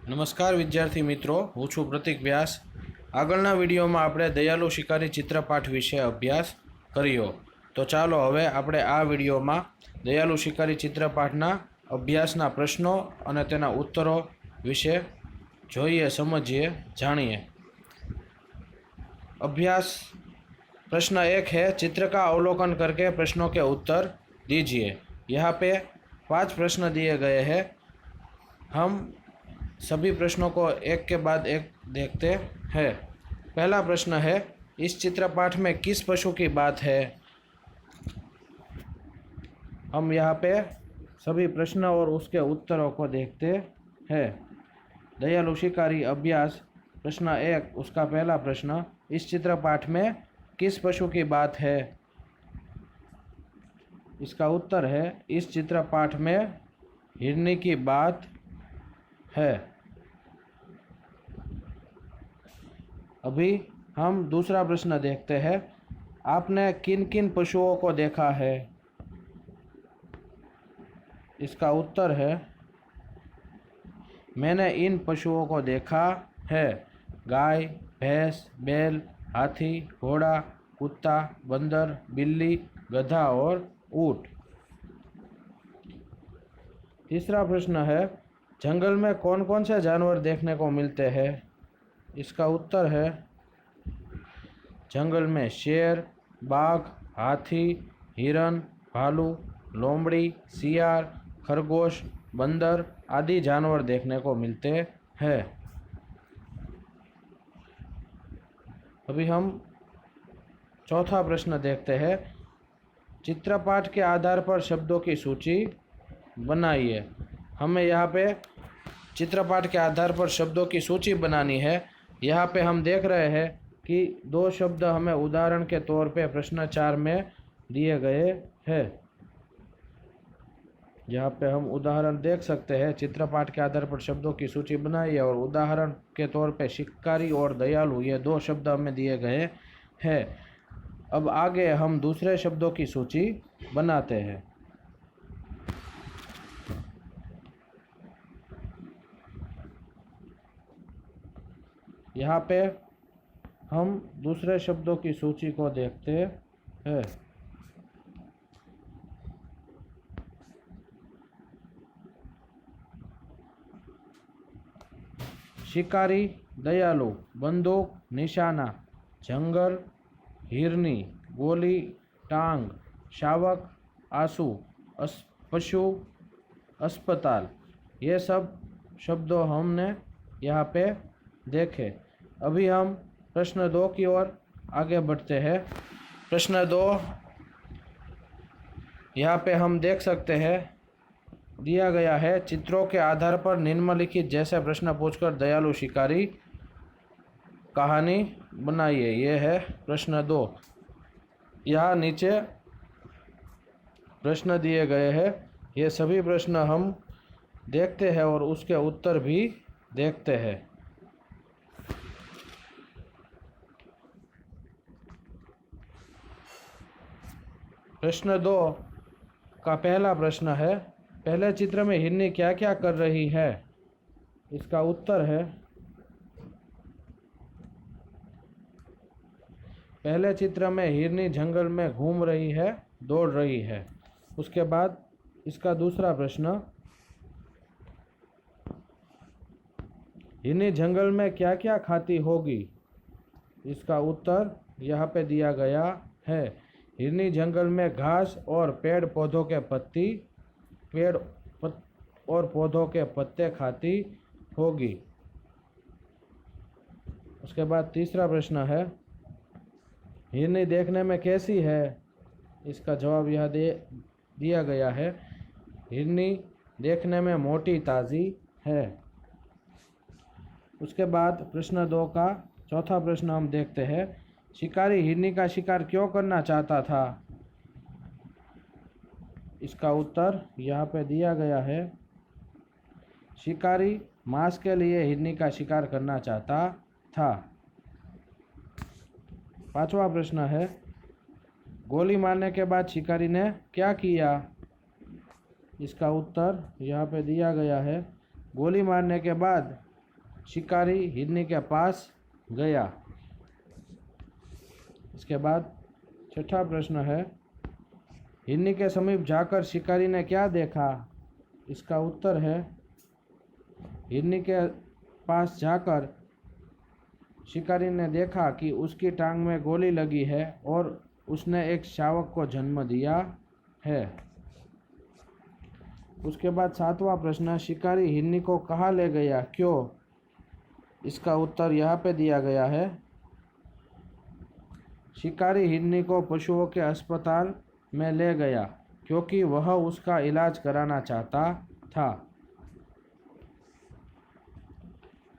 નમસ્કાર વિદ્યાર્થી મિત્રો, હું છું પ્રતિક વ્યાસ। આગળના વિડીયોમાં આપણે દયાલુ શિકારી ચિત્રપાઠ વિશે અભ્યાસ કર્યો, તો ચાલો હવે આપણે આ વિડીયોમાં દયાલુ શિકારી ચિત્રપાઠના અભ્યાસના પ્રશ્નો અને તેના ઉત્તરો વિશે જોઈએ, समझिए, जानिए। अभ्यास प्रश्न 1 है, चित्र का अवलोकन करके प्रश्नों के उत्तर दीजिए। यहाँ पे 5 प्रश्न दिए गए हैं। हम सभी प्रश्नों को एक के बाद एक देखते हैं। पहला प्रश्न है, इस चित्रपाठ में किस पशु की बात है? हम यहाँ पे सभी प्रश्न और उसके उत्तरों को देखते हैं। दयालु शिकारी अभ्यास प्रश्न 1, उसका पहला प्रश्न, इस चित्रपाठ में किस पशु की बात है? इसका उत्तर है, इस चित्रपाठ में हिरनी की बात है। अभी हम दूसरा प्रश्न देखते हैं। आपने किन किन पशुओं को देखा है? इसका उत्तर है, मैंने इन पशुओं को देखा है। गाय, भैंस, बैल, हाथी, घोड़ा, कुत्ता, बंदर, बिल्ली, गधा और ऊंट। तीसरा प्रश्न है, जंगल में कौन कौन से जानवर देखने को मिलते हैं? इसका उत्तर है, जंगल में शेर, बाघ, हाथी, हिरन, भालू, लोमड़ी, सियार, खरगोश, बंदर आदि जानवर देखने को मिलते हैं। अभी हम चौथा प्रश्न देखते हैं। चित्रपाठ के आधार पर शब्दों की सूची बनाइए। हमें यहाँ पे चित्रपाठ के आधार पर शब्दों की सूची बनानी है। यहाँ पे हम देख रहे हैं कि 2 शब्द हमें उदाहरण के तौर पे प्रश्न 4 में दिए गए हैं। यहाँ पे हम उदाहरण देख सकते हैं। चित्रपाठ के आधार पर शब्दों की सूची बनाइए, और उदाहरण के तौर पे शिकारी और दयालु, ये 2 शब्द हमें दिए गए हैं। अब आगे हम दूसरे शब्दों की सूची बनाते हैं। यहाँ पे हम दूसरे शब्दों की सूची को देखते हैं। शिकारी, दयालु, बंदूक, निशाना, जंगल, हिरनी, गोली, टांग, शावक, आंसू, पशु, अस्पताल, ये सब शब्दों हमने यहाँ पे देखे। अभी हम प्रश्न 2 की ओर आगे बढ़ते हैं। प्रश्न 2, यहाँ पे हम देख सकते हैं, दिया गया है, चित्रों के आधार पर निम्नलिखित जैसे प्रश्न पूछकर दयालु शिकारी कहानी बनाइए। ये है प्रश्न 2। यहाँ नीचे प्रश्न दिए गए हैं। ये सभी प्रश्न हम देखते हैं और उसके उत्तर भी देखते हैं। प्रश्न 2 का पहला प्रश्न है, पहले चित्र में हिरनी क्या क्या कर रही है? इसका उत्तर है, पहले चित्र में हिरनी जंगल में घूम रही है, दौड़ रही है। उसके बाद इसका दूसरा प्रश्न, हिरनी जंगल में क्या क्या खाती होगी? इसका उत्तर यहाँ पे दिया गया है, हिरनी जंगल में घास और पेड़ पौधों के पत्ते खाती होगी। उसके बाद तीसरा प्रश्न है, हिरनी देखने में कैसी है? इसका जवाब यह दिया गया है, हिरनी देखने में मोटी ताज़ी है। उसके बाद प्रश्न 2 का चौथा प्रश्न हम देखते हैं। शिकारी हिरनी का शिकार क्यों करना चाहता था? इसका उत्तर यहाँ पे दिया गया है, शिकारी मांस के लिए हिरनी का शिकार करना चाहता था। पांचवा प्रश्न है, गोली मारने के बाद शिकारी ने क्या किया? इसका उत्तर यहाँ पे दिया गया है, गोली मारने के बाद शिकारी हिरनी के पास गया। इसके बाद छठा प्रश्न है, हिरनी के समीप जाकर शिकारी ने क्या देखा? इसका उत्तर है, हिरनी के पास जाकर शिकारी ने देखा कि उसकी टांग में गोली लगी है और उसने एक शावक को जन्म दिया है। उसके बाद सातवां प्रश्न, शिकारी हिरनी को कहाँ ले गया, क्यों? इसका उत्तर यहाँ पे दिया गया है, शिकारी हिरनी को पशुओं के अस्पताल में ले गया क्योंकि वह उसका इलाज कराना चाहता था।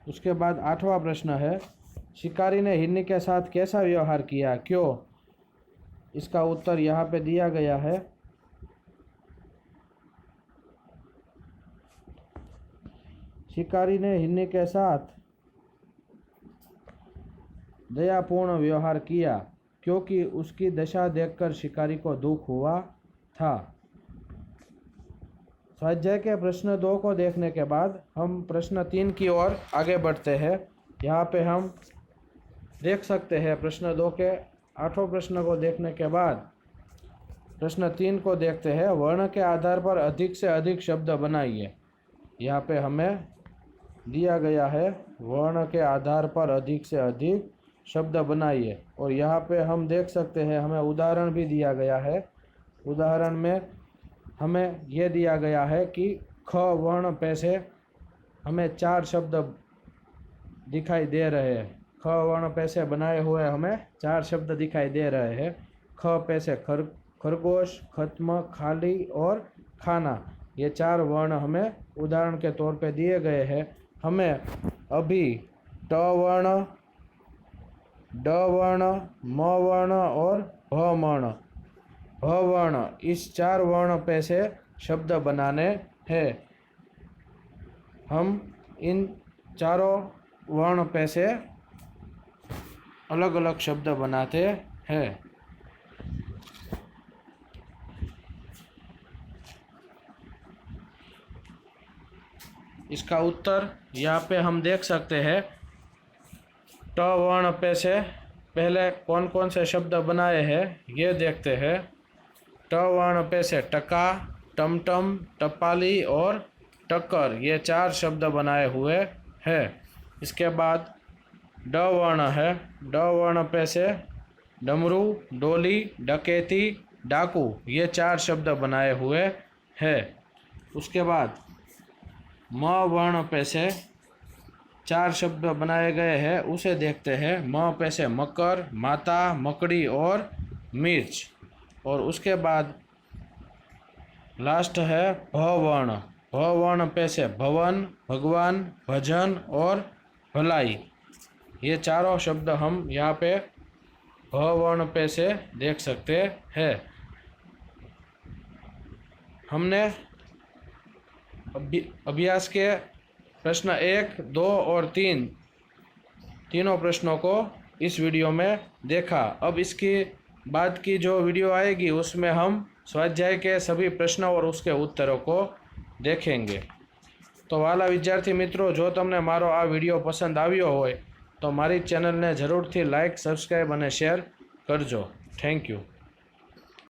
उसके बाद आठवां प्रश्न है, शिकारी ने हिरनी के साथ कैसा व्यवहार किया, क्यों? इसका उत्तर यहाँ पे दिया गया है, शिकारी ने हिरनी के साथ दयापूर्ण व्यवहार किया क्योंकि उसकी दशा देखकर शिकारी को दुख हुआ था। स्वाध्याय के प्रश्न 2 को देखने के बाद हम प्रश्न 3 की ओर आगे बढ़ते हैं। यहाँ पे हम देख सकते हैं प्रश्न 2 के 8वें प्रश्न को देखने के बाद प्रश्न 3 को देखते हैं। वर्ण के आधार पर अधिक से अधिक शब्द बनाइए। यहाँ पे हमें दिया गया है, वर्ण के आधार पर अधिक से अधिक शब्द बनाइए। और यहाँ पे हम देख सकते हैं, हमें उदाहरण भी दिया गया है। उदाहरण में हमें यह दिया गया है कि ख वर्ण पे से हमें 4 शब्द दिखाई दे रहे हैं। ख वर्ण पे से बनाए हुए हमें 4 शब्द दिखाई दे रहे हैं। ख पे से खरगोश, खत्म, खाली और खाना, ये 4 वर्ण हमें उदाहरण के तौर पे दिए गए हैं। हमें अभी ट वर्ण, ड वर्ण, म वर्ण और भ वर्ण, इस 4 वर्ण पे से शब्द बनाने हैं। हम इन चारों वर्ण पे से अलग अलग शब्द बनाते हैं। इसका उत्तर यहाँ पे हम देख सकते हैं। ट वर्ण पे से पहले कौन कौन से शब्द बनाए हैं ये देखते हैं। ट वर्ण पे से टका, टमटम, टपाली और टक्कर, ये 4 शब्द बनाए हुए हैं। इसके बाद ड वर्ण है। ड वर्ण पे से डमरू, डोली, डकैती, डाकू, ये 4 शब्द बनाए हुए हैं। उसके बाद म वर्ण पे से 4 शब्द बनाए गए हैं, उसे देखते हैं। म पे से मकर, माता, मकड़ी और मिर्च। और उसके बाद लास्ट है भ वर्ण। भ वर्ण पे से भवन, भगवान, भजन और भलाई, ये चारों शब्द हम यहाँ पे भ वर्ण पे से देख सकते हैं। हमने अभ्यास के प्रश्न 1, 2 और 3 तीनों प्रश्नों को इस वीडियो में देखा। अब इसकी बाद की जो वीडियो आएगी उसमें हम स्वाध्याय के सभी प्रश्नों और उसके उत्तरों को देखेंगे। तो वाला विद्यार्थी मित्रों, जो तमने मारो आ वीडियो पसंद आव्यो होय तो मारी चेनल ने जरूर थी लाइक, सब्सक्राइब और शेर करजो। Thank you.